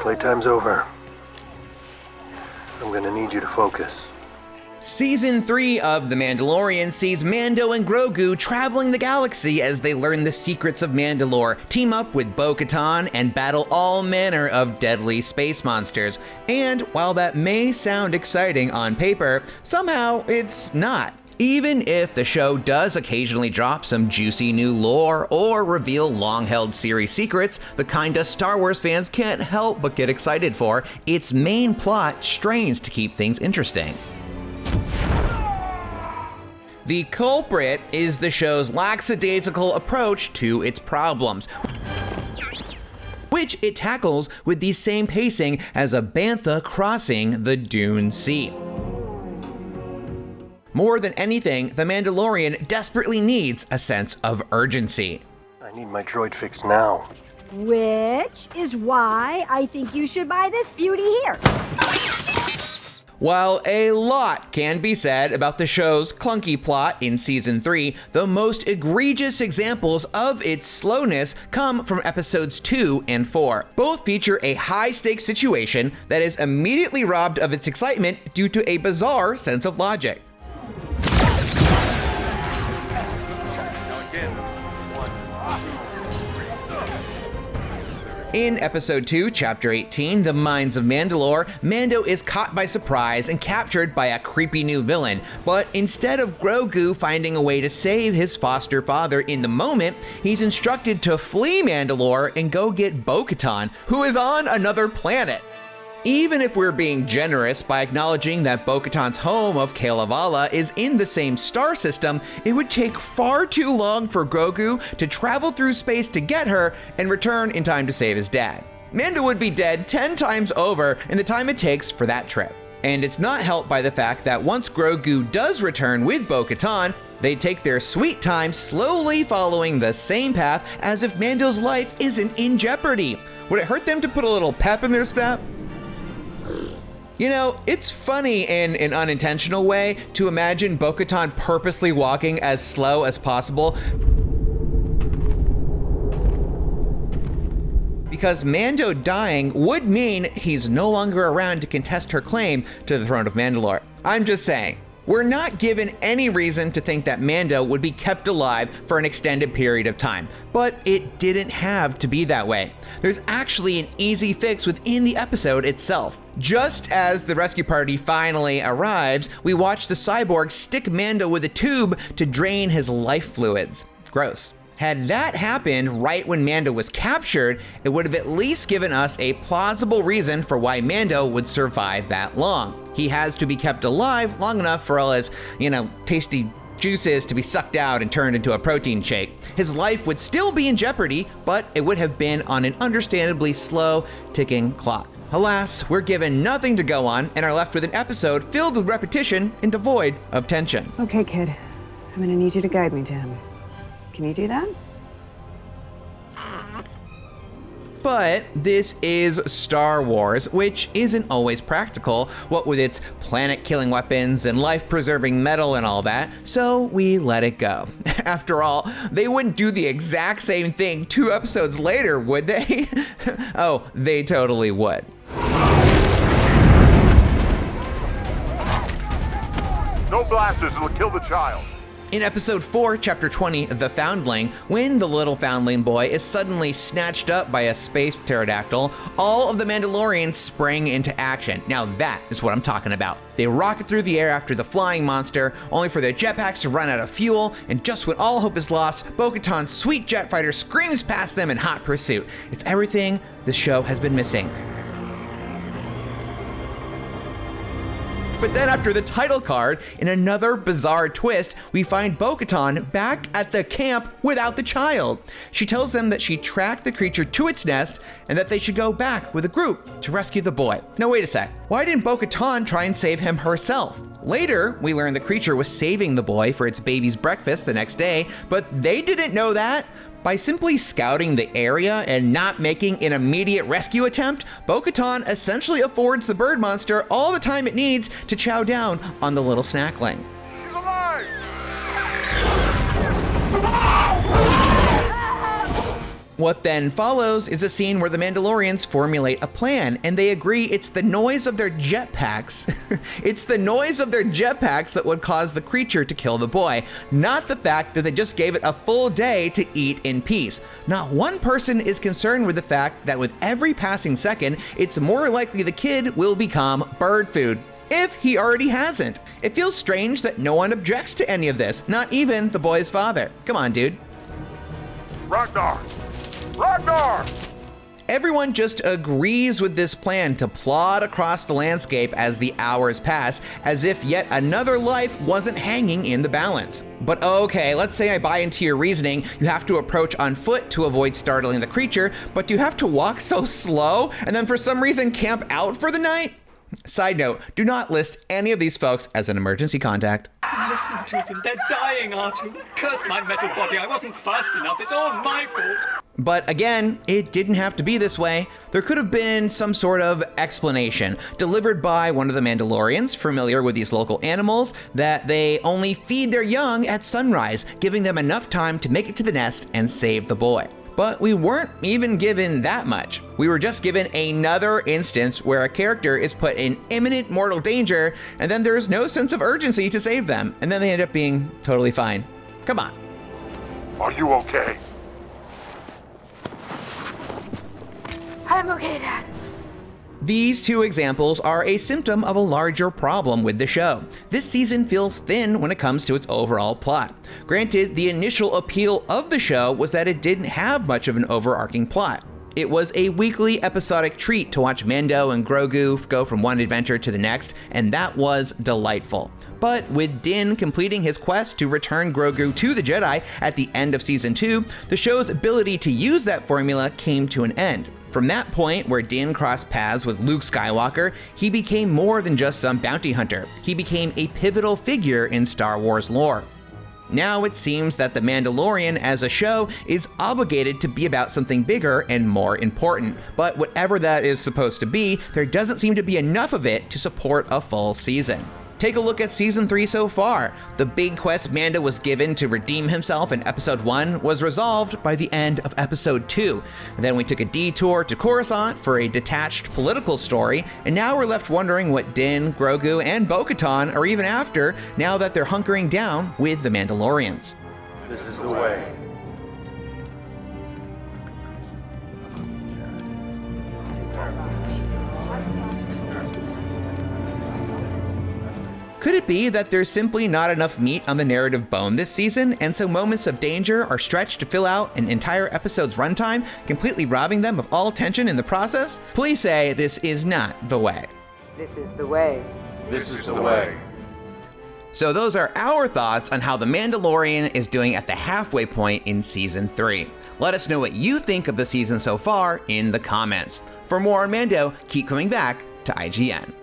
Playtime's over. I'm gonna need you to focus. Season 3 of The Mandalorian sees Mando and Grogu traveling the galaxy as they learn the secrets of Mandalore, team up with Bo-Katan, and battle all manner of deadly space monsters. And while that may sound exciting on paper, somehow it's not. Even if the show does occasionally drop some juicy new lore or reveal long-held series secrets, the kinda Star Wars fans can't help but get excited for, its main plot strains to keep things interesting. The culprit is the show's lackadaisical approach to its problems, which it tackles with the same pacing as a bantha crossing the Dune Sea. More than anything, The Mandalorian desperately needs a sense of urgency. I need my droid fixed now. Which is why I think you should buy this beauty here. While a lot can be said about the show's clunky plot in Season 3, the most egregious examples of its slowness come from episodes 2 and 4. Both feature a high-stakes situation that is immediately robbed of its excitement due to a bizarre sense of logic. In Episode 2, Chapter 18, The Mines of Mandalore, Mando is caught by surprise and captured by a creepy new villain. But instead of Grogu finding a way to save his foster father in the moment, he's instructed to flee Mandalore and go get Bo-Katan, who is on another planet. Even if we're being generous by acknowledging that Bo-Katan's home of Kalevala is in the same star system, it would take far too long for Grogu to travel through space to get her and return in time to save his dad. Mando would be dead 10 times over in the time it takes for that trip. And it's not helped by the fact that once Grogu does return with Bo-Katan, they take their sweet time slowly following the same path as if Mando's life isn't in jeopardy. Would it hurt them to put a little pep in their step? You know, it's funny in an unintentional way to imagine Bo-Katan purposely walking as slow as possible, because Mando dying would mean he's no longer around to contest her claim to the throne of Mandalore. I'm just saying. We're not given any reason to think that Mando would be kept alive for an extended period of time, but it didn't have to be that way. There's actually an easy fix within the episode itself. Just as the rescue party finally arrives, we watch the cyborg stick Mando with a tube to drain his life fluids. Gross. Had that happened right when Mando was captured, it would have at least given us a plausible reason for why Mando would survive that long. He has to be kept alive long enough for all his, tasty juices to be sucked out and turned into a protein shake. His life would still be in jeopardy, but it would have been on an understandably slow ticking clock. Alas, we're given nothing to go on and are left with an episode filled with repetition and devoid of tension. Okay, kid. I'm gonna need you to guide me to him. Can you do that? But this is Star Wars, which isn't always practical, what with its planet-killing weapons and life-preserving metal and all that, so we let it go. After all, they wouldn't do the exact same thing 2 episodes later, would they? Oh, they totally would. No blasters, it'll kill the child. In episode 4, chapter 20, The Foundling, when the little foundling boy is suddenly snatched up by a space pterodactyl, all of the Mandalorians spring into action. Now that is what I'm talking about. They rocket through the air after the flying monster, only for their jetpacks to run out of fuel, and just when all hope is lost, Bo-Katan's sweet jet fighter screams past them in hot pursuit. It's everything the show has been missing. But then after the title card, in another bizarre twist, we find Bo-Katan back at the camp without the child. She tells them that she tracked the creature to its nest and that they should go back with a group to rescue the boy. Now wait a sec, why didn't Bo-Katan try and save him herself? Later, we learn the creature was saving the boy for its baby's breakfast the next day, but they didn't know that. By simply scouting the area and not making an immediate rescue attempt, Bo-Katan essentially affords the bird monster all the time it needs to chow down on the little snackling. He's alive! What then follows is a scene where the Mandalorians formulate a plan, and they agree it's the noise of their jetpacks. It's the noise of their jetpacks that would cause the creature to kill the boy, not the fact that they just gave it a full day to eat in peace. Not one person is concerned with the fact that with every passing second, it's more likely the kid will become bird food, if he already hasn't. It feels strange that no one objects to any of this, not even the boy's father. Come on, dude. Ragnar! Ragnar! Everyone just agrees with this plan to plod across the landscape as the hours pass, as if yet another life wasn't hanging in the balance. But okay, let's say I buy into your reasoning. You have to approach on foot to avoid startling the creature, but you have to walk so slow and then for some reason camp out for the night? Side note, do not list any of these folks as an emergency contact. Listen to them. They're dying, R2. Curse my metal body. I wasn't fast enough. It's all my fault. But again, it didn't have to be this way. There could have been some sort of explanation delivered by one of the Mandalorians familiar with these local animals that they only feed their young at sunrise, giving them enough time to make it to the nest and save the boy. But we weren't even given that much. We were just given another instance where a character is put in imminent mortal danger, and then there's no sense of urgency to save them, and then they end up being totally fine. Come on. Are you okay? I'm okay, Dad. These two examples are a symptom of a larger problem with the show. This season feels thin when it comes to its overall plot. Granted, the initial appeal of the show was that it didn't have much of an overarching plot. It was a weekly episodic treat to watch Mando and Grogu go from one adventure to the next, and that was delightful. But with Din completing his quest to return Grogu to the Jedi at the end of season 2, the show's ability to use that formula came to an end. From that point, where Din crossed paths with Luke Skywalker, he became more than just some bounty hunter. He became a pivotal figure in Star Wars lore. Now it seems that The Mandalorian as a show is obligated to be about something bigger and more important. But whatever that is supposed to be, there doesn't seem to be enough of it to support a full season. Take a look at season 3 so far. The big quest Mando was given to redeem himself in episode 1 was resolved by the end of episode 2. Then we took a detour to Coruscant for a detached political story, and now we're left wondering what Din, Grogu, and Bo-Katan are even after now that they're hunkering down with the Mandalorians. This is the way. Could it be that there's simply not enough meat on the narrative bone this season, and so moments of danger are stretched to fill out an entire episode's runtime, completely robbing them of all tension in the process? Please say this is not the way. This is the way. This is the way. So those are our thoughts on how The Mandalorian is doing at the halfway point in season 3. Let us know what you think of the season so far in the comments. For more on Mando, keep coming back to IGN.